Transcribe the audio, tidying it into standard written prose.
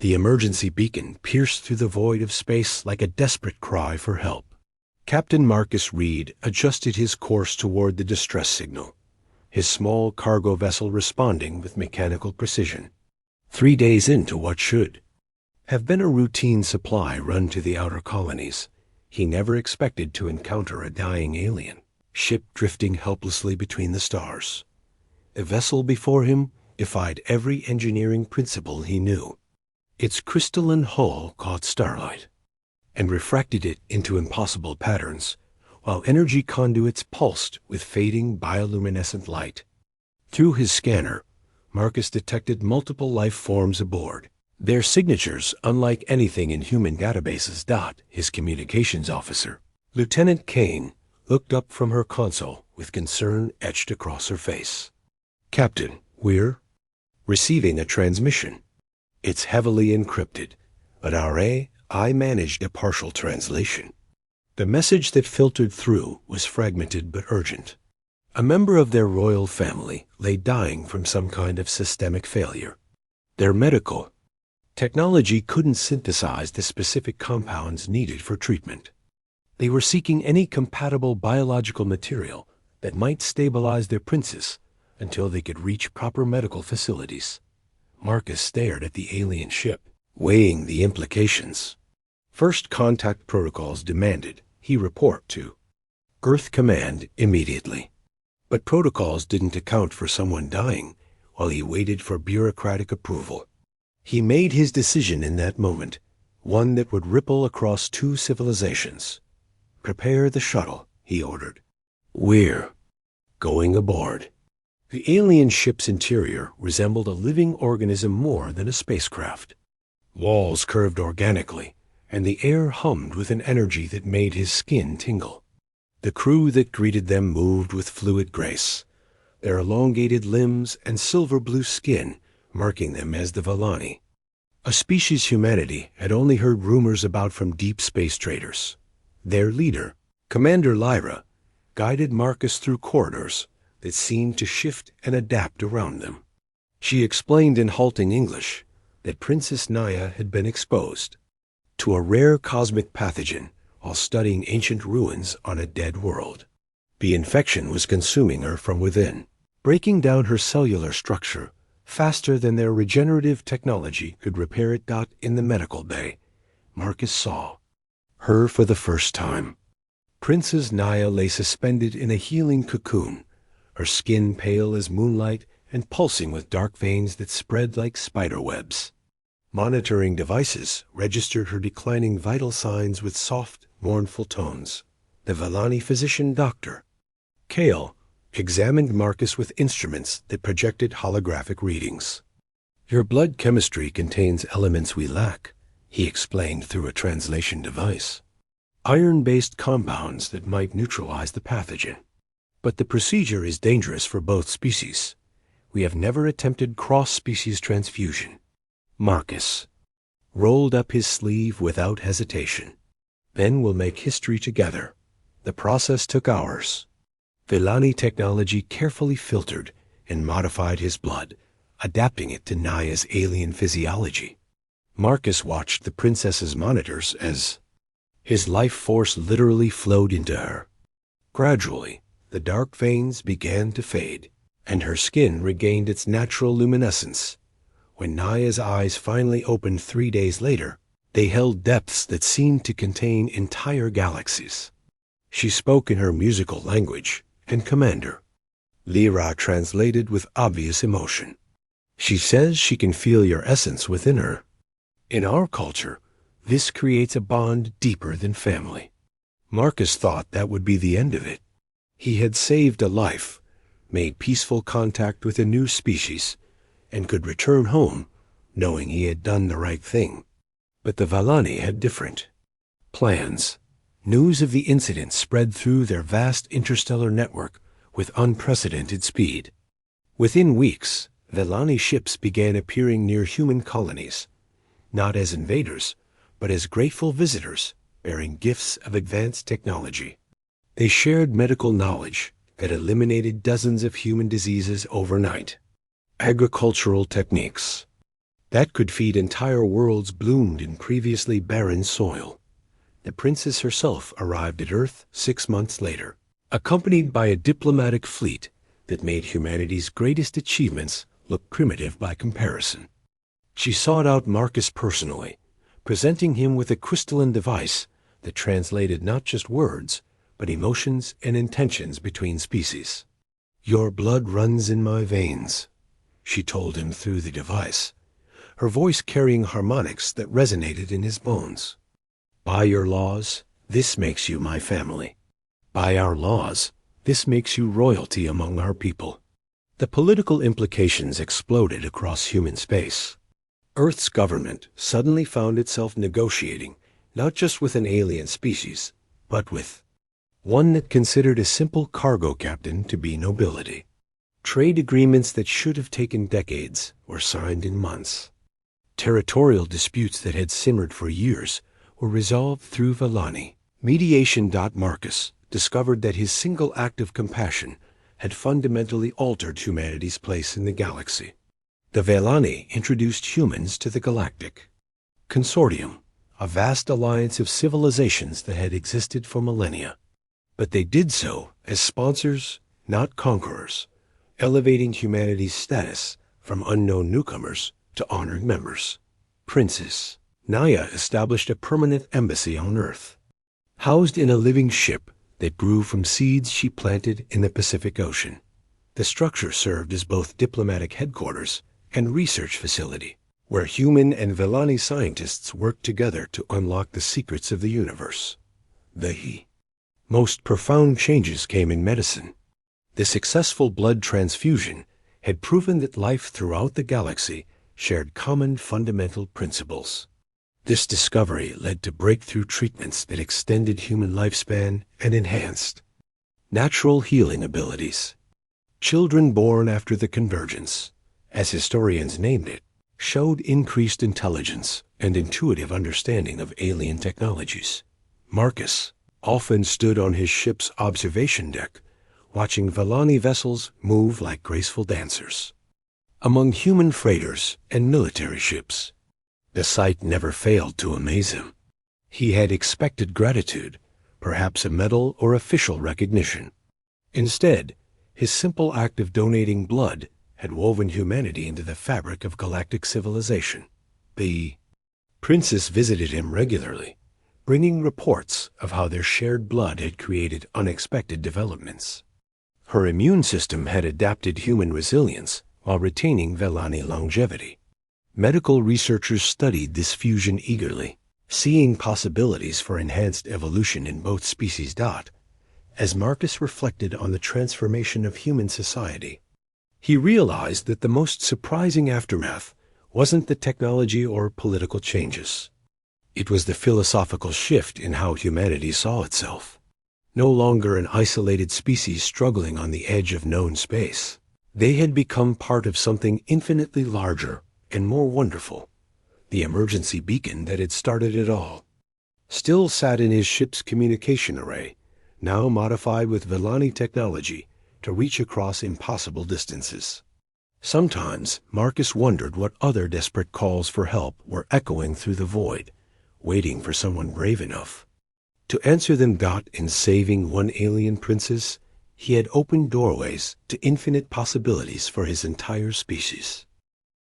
The emergency beacon pierced through the void of space like a desperate cry for help. Captain Marcus Reed adjusted his course toward the distress signal, his small cargo vessel responding with mechanical precision. 3 days into what should have been a routine supply run to the outer colonies, he never expected to encounter a dying alien ship drifting helplessly between the stars. The vessel before him defied every engineering principle he knew. Its crystalline hull caught starlight and refracted it into impossible patterns, while energy conduits pulsed with fading bioluminescent light. Through his scanner, Marcus detected multiple life forms aboard, their signatures unlike anything in human databases. His communications officer, Lieutenant Kane, looked up from her console with concern etched across her face. "Captain, we're receiving a transmission. It's heavily encrypted, but I managed a partial translation." The message that filtered through was fragmented but urgent. A member of their royal family lay dying from some kind of systemic failure. Their medical technology couldn't synthesize the specific compounds needed for treatment. They were seeking any compatible biological material that might stabilize their princess until they could reach proper medical facilities. Marcus stared at the alien ship, weighing the implications. First contact protocols demanded he report to Earth Command immediately. But protocols didn't account for someone dying while he waited for bureaucratic approval. He made his decision in that moment, one that would ripple across 2 civilizations. "Prepare the shuttle," he ordered. "We're going aboard." The alien ship's interior resembled a living organism more than a spacecraft. Walls curved organically, and the air hummed with an energy that made his skin tingle. The crew that greeted them moved with fluid grace, their elongated limbs and silver-blue skin marking them as the Vellani, a species humanity had only heard rumors about from deep space traders. Their leader, Commander Lyra, guided Marcus through corridors that seemed to shift and adapt around them. She explained in halting English that Princess Naya had been exposed to a rare cosmic pathogen while studying ancient ruins on a dead world. The infection was consuming her from within, breaking down her cellular structure faster than their regenerative technology could repair it. In the medical bay, Marcus saw her for the first time. Princess Naya lay suspended in a healing cocoon, her skin pale as moonlight and pulsing with dark veins that spread like spider webs. Monitoring devices registered her declining vital signs with soft, mournful tones. The Vellani physician doctor, Kale, examined Marcus with instruments that projected holographic readings. "Your blood chemistry contains elements we lack," he explained through a translation device. "Iron-based compounds that might neutralize the pathogen. But the procedure is dangerous for both species. We have never attempted cross-species transfusion." Marcus rolled up his sleeve without hesitation. "Then we'll make history together." The process took hours. Vellani technology carefully filtered and modified his blood, adapting it to Naya's alien physiology. Marcus watched the princess's monitors as his life force literally flowed into her. Gradually, the dark veins began to fade, and her skin regained its natural luminescence. When Naya's eyes finally opened 3 days later, they held depths that seemed to contain entire galaxies. She spoke in her musical language, and Commander Lyra translated with obvious emotion. "She says she can feel your essence within her. In our culture, this creates a bond deeper than family." Marcus thought that would be the end of it. He had saved a life, made peaceful contact with a new species, and could return home knowing he had done the right thing. But the Vellani had different plans. News of the incident spread through their vast interstellar network with unprecedented speed. Within weeks, Vellani ships began appearing near human colonies, not as invaders, but as grateful visitors bearing gifts of advanced technology. They shared medical knowledge that eliminated dozens of human diseases overnight, agricultural techniques, that could feed entire worlds bloomed in previously barren soil. The princess herself arrived at Earth 6 months later, accompanied by a diplomatic fleet that made humanity's greatest achievements look primitive by comparison. She sought out Marcus personally, presenting him with a crystalline device that translated not just words, but emotions and intentions between species. "Your blood runs in my veins," she told him through the device, her voice carrying harmonics that resonated in his bones. "By your laws, this makes you my family. By our laws, this makes you royalty among our people." The political implications exploded across human space. Earth's government suddenly found itself negotiating not just with an alien species, but with one that considered a simple cargo captain to be nobility. Trade agreements that should have taken decades were signed in months. Territorial disputes that had simmered for years were resolved through Vellani. Mediation. Marcus discovered that his single act of compassion had fundamentally altered humanity's place in the galaxy. The Vellani introduced humans to the Galactic Consortium, a vast alliance of civilizations that had existed for millennia. But they did so as sponsors, not conquerors, elevating humanity's status from unknown newcomers to honored members. Princess Naya established a permanent embassy on Earth, housed in a living ship that grew from seeds she planted in the Pacific Ocean. The structure served as both diplomatic headquarters and research facility, where human and Vellani scientists worked together to unlock the secrets of the universe. The most profound changes came in medicine. The successful blood transfusion had proven that life throughout the galaxy shared common fundamental principles. This discovery led to breakthrough treatments that extended human lifespan and enhanced natural healing abilities. Children born after the convergence, as historians named it, showed increased intelligence and intuitive understanding of alien technologies. Marcus often stood on his ship's observation deck, watching Vellani vessels move like graceful dancers among human freighters and military ships. The sight never failed to amaze him. He had expected gratitude, perhaps a medal or official recognition. Instead, his simple act of donating blood had woven humanity into the fabric of galactic civilization. The princess visited him regularly, bringing reports of how their shared blood had created unexpected developments. Her immune system had adapted human resilience while retaining Vellani longevity. Medical researchers studied this fusion eagerly, seeing possibilities for enhanced evolution in both species. As Marcus reflected on the transformation of human society, he realized that the most surprising aftermath wasn't the technology or political changes. It was the philosophical shift in how humanity saw itself. No longer an isolated species struggling on the edge of known space, they had become part of something infinitely larger and more wonderful. The emergency beacon that had started it all still sat in his ship's communication array, now modified with Vellani technology to reach across impossible distances. Sometimes Marcus wondered what other desperate calls for help were echoing through the void, waiting for someone brave enough to answer them. In saving one alien princess, he had opened doorways to infinite possibilities for his entire species.